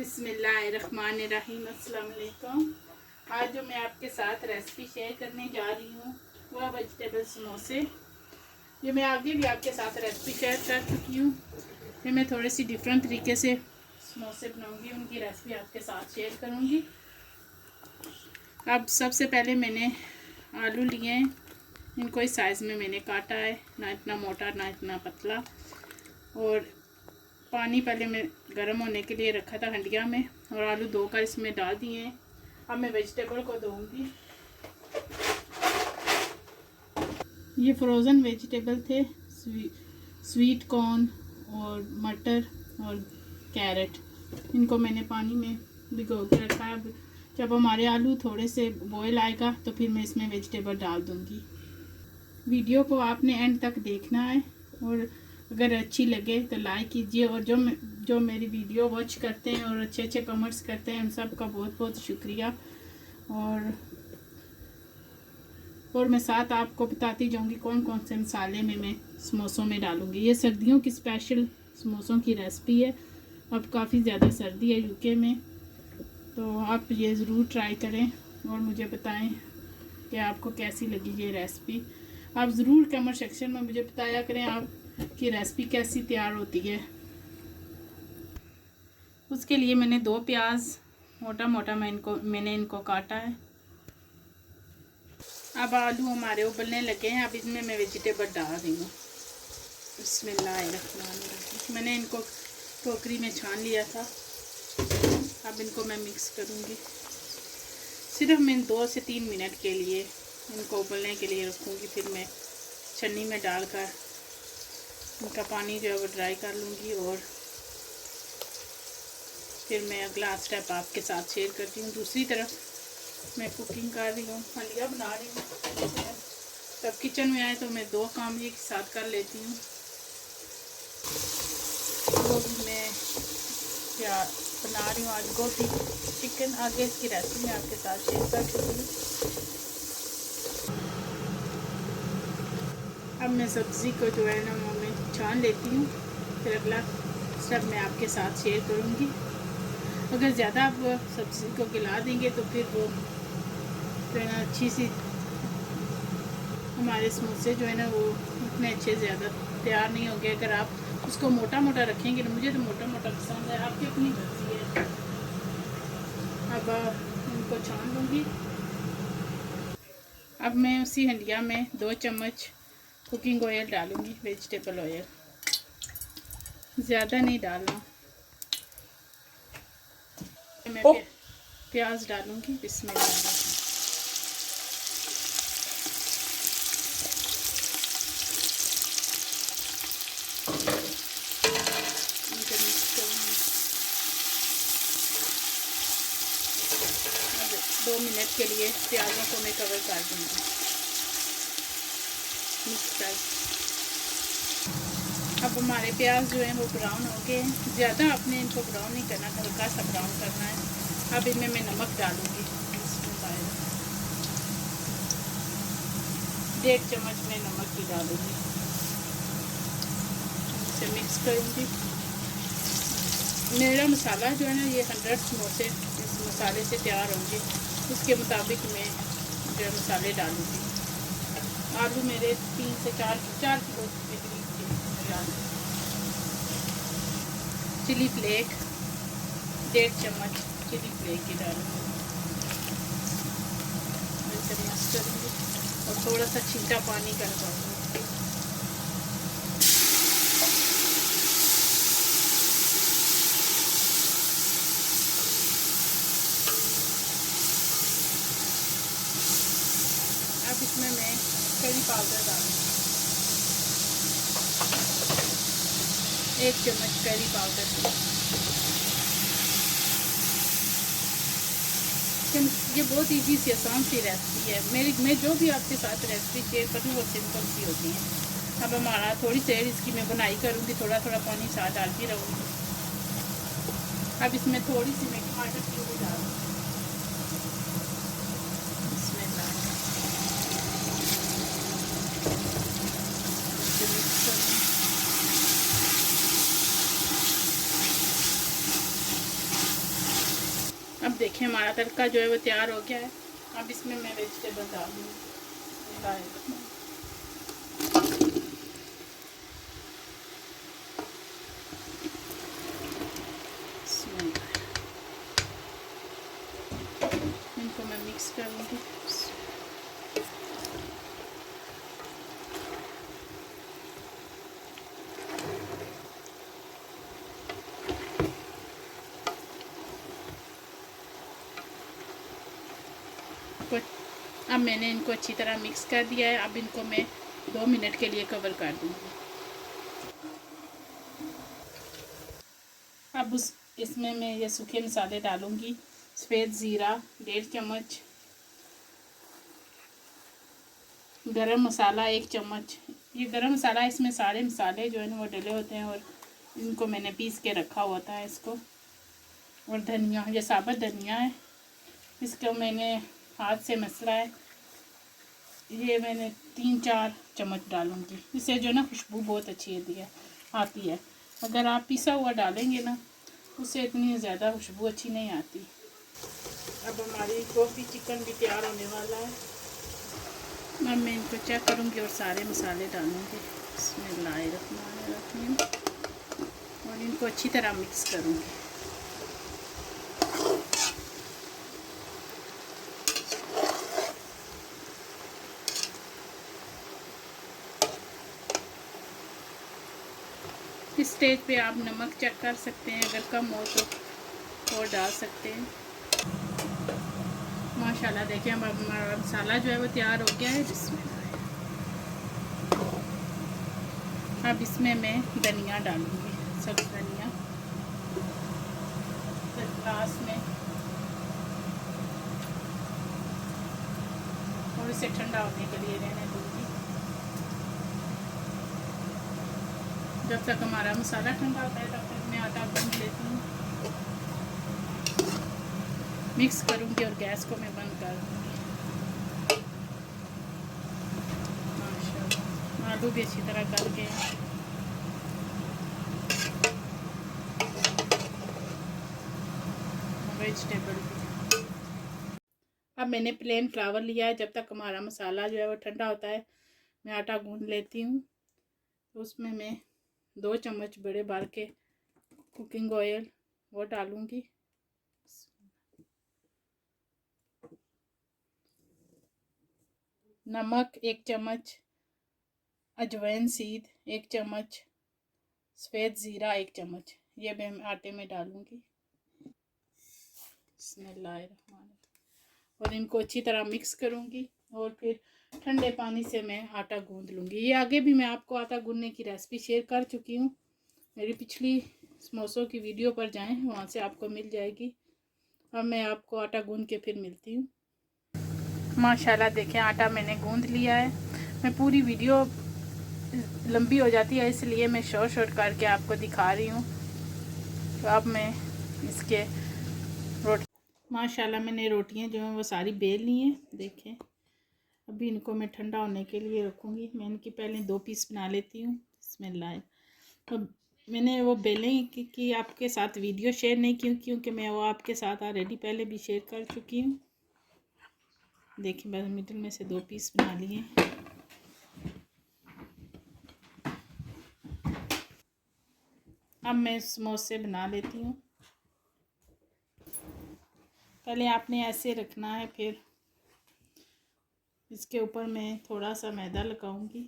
बिस्मिल्लाहिर्रहमानिर्रहीम। अस्सलाम वालेकुम। आज जो मैं आपके साथ रेसिपी शेयर करने जा रही हूँ वह वेजिटेबल समोसे। ये मैं आगे भी आपके साथ रेसिपी शेयर कर चुकी हूँ। ये मैं थोड़ी सी डिफरेंट तरीके से समोसे बनाऊँगी, उनकी रेसिपी आपके साथ शेयर करूँगी। अब सबसे पहले मैंने आलू लिए हैं, इनको इस साइज़ में मैंने काटा है, ना इतना मोटा ना इतना पतला। और पानी पहले मैं गर्म होने के लिए रखा था हंडिया में, और आलू धोकर इसमें डाल दिए हैं। अब मैं वेजिटेबल को धोऊंगी। ये फ्रोज़न वेजिटेबल थे, स्वीट कॉर्न और मटर और कैरेट। इनको मैंने पानी में भिगो के रखा है। अब जब हमारे आलू थोड़े से बॉयल आएगा तो फिर मैं इसमें वेजिटेबल डाल दूंगी। वीडियो को आपने एंड तक देखना है, और अगर अच्छी लगे तो लाइक कीजिए। और जो मेरी वीडियो वॉच करते हैं और अच्छे अच्छे कमेंट्स करते हैं, उन सब का बहुत बहुत शुक्रिया। और मैं साथ आपको बताती जाऊंगी कौन कौन से मसाले मैं समोसों में डालूंगी। ये सर्दियों की स्पेशल समोसों की रेसिपी है। अब काफ़ी ज़्यादा सर्दी है यूके में, तो आप ये ज़रूर ट्राई करें और मुझे बताएं कि आपको कैसी लगी ये रेसिपी। आप ज़रूर कमेंट सेक्शन में मुझे बताया करें आपकी रेसिपी कैसी तैयार होती है। उसके लिए मैंने 2 प्याज मोटा मोटा मैंने इनको काटा है। अब आलू हमारे उबलने लगे हैं। अब इसमें मैं वेजिटेबल डाल रही हूँ। बिस्मिल्लाहिर्रहमानिर्रहीम। मैंने इनको टोकरी में छान लिया था। अब इनको मैं मिक्स करूँगी। सिर्फ मैं 2 से 3 मिनट के लिए इनको उबलने के लिए रखूँगी। फिर मैं छन्नी में डालकर इनका पानी जो है वो ड्राई कर लूँगी, और फिर मैं अगला स्टेप आपके साथ शेयर करती हूँ। दूसरी तरफ मैं कुकिंग कर रही हूँ, हलिया बना रही हूँ। तब किचन में आए तो मैं 2 काम एक साथ कर लेती हूँ। गोभी मैं क्या बना रही हूँ आज, गोभी चिकन। आगे इसकी रेसिपी मैं आपके साथ शेयर कर चुकी हूँ। अब मैं सब्ज़ी को जो है ना वो मैं छान लेती हूँ। फिर अगला स्टेप मैं आपके साथ शेयर करूँगी। अगर ज़्यादा आप सब्ज़ी को गला देंगे तो फिर वो जो है ना अच्छी सी हमारे समोसे जो है ना वो उतने अच्छे ज़्यादा तैयार नहीं होंगे। अगर आप उसको मोटा मोटा रखेंगे ना, मुझे तो मोटा मोटा पसंद है, आपकी अपनी मर्जी है। अब उनको छान लूँगी। अब मैं उसी हंडिया में 2 चम्मच कुकिंग ऑयल डालूँगी, वेजिटेबल ऑयल। ज़्यादा नहीं डालना। मैं प्याज डालूँगी। बिस्मिल्लाह। इनको मिक्स करूँगी। 2 मिनट के लिए प्याज़ों को मैं कवर कर दूँगी। मिक्स कर। अब हमारे प्याज जो हैं वो ब्राउन हो गए हैं। ज़्यादा आपने इनको ब्राउन नहीं करना, हल्का सा ब्राउन करना है। अब इनमें मैं नमक डालूँगी। 1.5 चम्मच में नमक ही डालूँगी। इसे मिक्स करूँगी। मेरा मसाला जो है ना ये 100 समोसे इस मसाले से तैयार होंगे, उसके मुताबिक मैं जो मसाले डालूँगी। आलू मेरे 3 से 4 किलो के करीब डालूँ। चिली फ्लेक 1.5 चम्मच चिली फ्लेक की डालूँगी। इसे मिक्स करूँगी और थोड़ा सा छींटा पानी का लगाऊँगी। अब इसमें मैं करी पाउडर डालूँगी। 1 चम्मच करी पाउडर। ये बहुत इजी सी आसान सी रेसिपी है। मैं जो भी आपके साथ रेसिपी शेयर करूँ वो सिंपल सी होती है। अब हमारा थोड़ी देर इसकी मैं बुनाई करूँगी, थोड़ा थोड़ा पानी साथ डालती रहूँगी। अब इसमें थोड़ी सी मैं टमाटर प्यूरी डालूँगी। देखिए हमारा तड़का जो है वो तैयार हो गया है। अब इसमें मैं वेजिटेबल डाल दूँगी। इनको मैं मिक्स करूँगी। अब मैंने इनको अच्छी तरह मिक्स कर दिया है। अब इनको मैं 2 मिनट के लिए कवर कर दूँगी। अब इसमें मैं ये सूखे मसाले डालूँगी। सफ़ेद ज़ीरा 1.5 चम्मच, गरम मसाला 1 चम्मच। ये गरम मसाला, इसमें सारे मसाले जो है ना वो डले होते हैं और इनको मैंने पीस के रखा हुआ था इसको। और धनिया, ये साबुत धनिया है, इसको मैंने हाथ से मसला है। ये मैंने 3-4 चम्मच डालूँगी। इससे जो ना खुशबू बहुत अच्छी आती है। अगर आप पिसा हुआ डालेंगे ना उससे इतनी ज़्यादा खुशबू अच्छी नहीं आती। अब हमारी गोभी चिकन भी तैयार होने वाला है। अब मैं इनको चेक करूँगी और सारे मसाले डालूँगी। बिस्मिल्लाहिर्रहमानिर्रहीम। और इनको अच्छी तरह मिक्स करूँगी। इस स्टेज पे आप नमक चेक कर सकते हैं, अगर कम हो तो और डाल सकते हैं। माशाल्लाह देखिए हमारा मसाला जो है वो तैयार हो गया है। अब इसमें मैं धनिया डालूँगी, सब्ज़ धनिया। फिर लास्ट में और इसे ठंडा होने के लिए रहने दूँगी। जब तक हमारा मसाला ठंडा होता है तब तक मैं आटा गूंथ लेती हूँ, मिक्स करूँगी और गैस को मैं बंद कर दूँगी। माशाल्लाह आलू भी अच्छी तरह गल गए। वेजिटेबल भी। अब मैंने प्लेन फ्लावर लिया है। जब तक हमारा मसाला जो है वो ठंडा होता है मैं आटा गूंथ लेती हूँ। तो उसमें मैं 2 चम्मच बड़े बार के कुकिंग ऑयल वो डालूँगी। नमक 1 चम्मच, अजवाइन सीड 1 चम्मच, सफ़ेद ज़ीरा 1 चम्मच, ये मैं आटे में डालूँगी। बिस्मिल्लाहिर्रहमानिर्रहीम। और इनको अच्छी तरह मिक्स करूँगी और फिर ठंडे पानी से मैं आटा गूंद लूँगी। ये आगे भी मैं आपको आटा गूंदने की रेसिपी शेयर कर चुकी हूँ। मेरी पिछली समोसों की वीडियो पर जाएं, वहाँ से आपको मिल जाएगी। अब मैं आपको आटा गूंद के फिर मिलती हूँ। माशाल्लाह देखें आटा मैंने गूंद लिया है। मैं पूरी वीडियो लंबी हो जाती है इसलिए मैं शॉर्ट करके आपको दिखा रही हूँ। तो अब मैं इसके माशाल्लाह मैंने रोटियां जो हैं वो सारी बेल ली हैं। देखें अभी इनको मैं ठंडा होने के लिए रखूँगी। मैं इनकी पहले 2 पीस बना लेती हूँ। बिस्मिल्लाह। तो मैंने वो बेलें की आपके साथ वीडियो शेयर नहीं की क्योंकि मैं वो आपके साथ ऑलरेडी पहले भी शेयर कर चुकी हूँ। देखिए बस मिडिल में से 2 पीस बना लिए। अब मैं समोसे बना लेती हूँ। पहले आपने ऐसे रखना है, फिर इसके ऊपर मैं थोड़ा सा मैदा लगाऊंगी।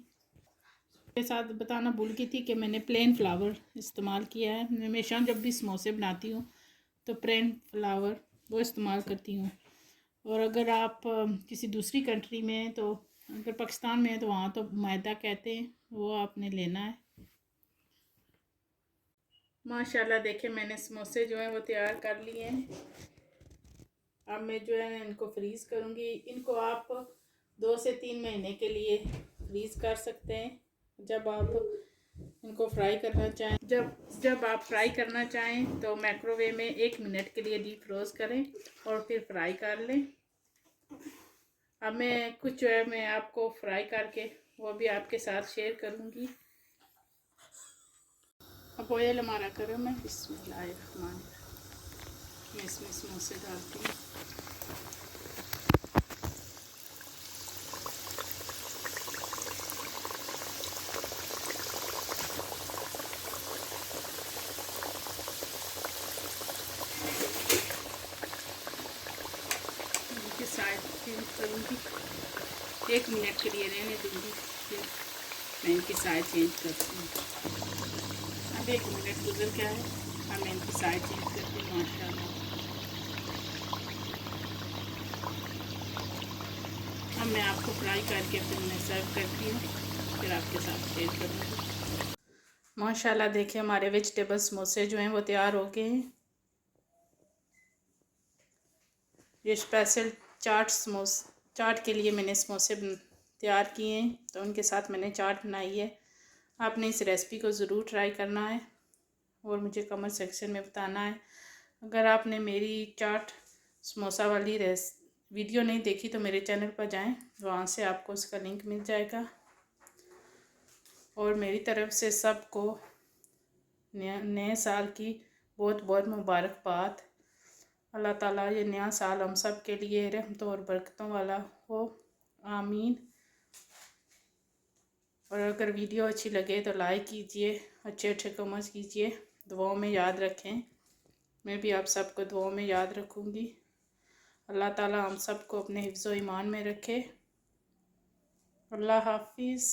के साथ बताना भूल गई थी कि मैंने प्लेन फ्लावर इस्तेमाल किया है। मैं हमेशा जब भी समोसे बनाती हूँ तो प्लेन फ्लावर वो इस्तेमाल करती हूँ। और अगर आप किसी दूसरी कंट्री में हैं तो अगर पाकिस्तान में है तो वहाँ तो मैदा कहते हैं, वो आपने लेना है। माशाल्लाह देखें मैंने समोसे जो हैं वो तैयार कर लिए हैं। अब मैं जो है इनको फ्रीज़ करूँगी। इनको आप 2 से 3 महीने के लिए फ्रीज़ कर सकते हैं। जब आप इनको फ्राई करना चाहें, जब आप फ्राई करना चाहें तो माइक्रोवेव में 1 मिनट के लिए डीप फ्रोज करें और फिर फ्राई कर लें। अब मैं कुछ जो है मैं आपको फ्राई करके वो भी आपके साथ शेयर करूँगी। अब ऑयल हमारा गर्म है। बिस्मिल्लाहिर्रहमानिर्रहीम। मैं इसमें समोसे डालती हूँ। इनकी साइड चेंज करूँगी, 1 मिनट के लिए रहने दूँगी, फिर मैं इनकी साइड चेंज करती हूँ। अब 1 मिनट गुजर गया है, अब मैं इनकी साइड चेंज करती हूँ। माशाल्लाह अब मैं आपको फ्राई करके फिर मैं सर्व करती हूँ, फिर आपके साथ शेयर करूँगी। माशाल्लाह देखिए हमारे वेजिटेबल समोसे जो हैं वो तैयार हो गए हैं। ये स्पेशल चाट के लिए मैंने समोसे तैयार किए हैं, तो उनके साथ मैंने चाट बनाई है। आपने इस रेसिपी को ज़रूर ट्राई करना है और मुझे कमेंट सेक्शन में बताना है। अगर आपने मेरी चाट समोसा वाली वीडियो नहीं देखी तो मेरे चैनल पर जाएं, वहाँ से आपको उसका लिंक मिल जाएगा। और मेरी तरफ से सबको नए साल की बहुत बहुत मुबारकबाद। अल्लाह ताला ये नया साल हम सब के लिए रहमतों और बरकतों वाला हो, आमीन। और अगर वीडियो अच्छी लगे तो लाइक कीजिए, अच्छे अच्छे कमेंट्स कीजिए, दुआओं में याद रखें। मैं भी आप सबको दुआओं में याद रखूँगी। अल्लाह ताला हम सबको अपने हिफ्ज़ व ईमान में रखे। अल्लाह हाफिज़।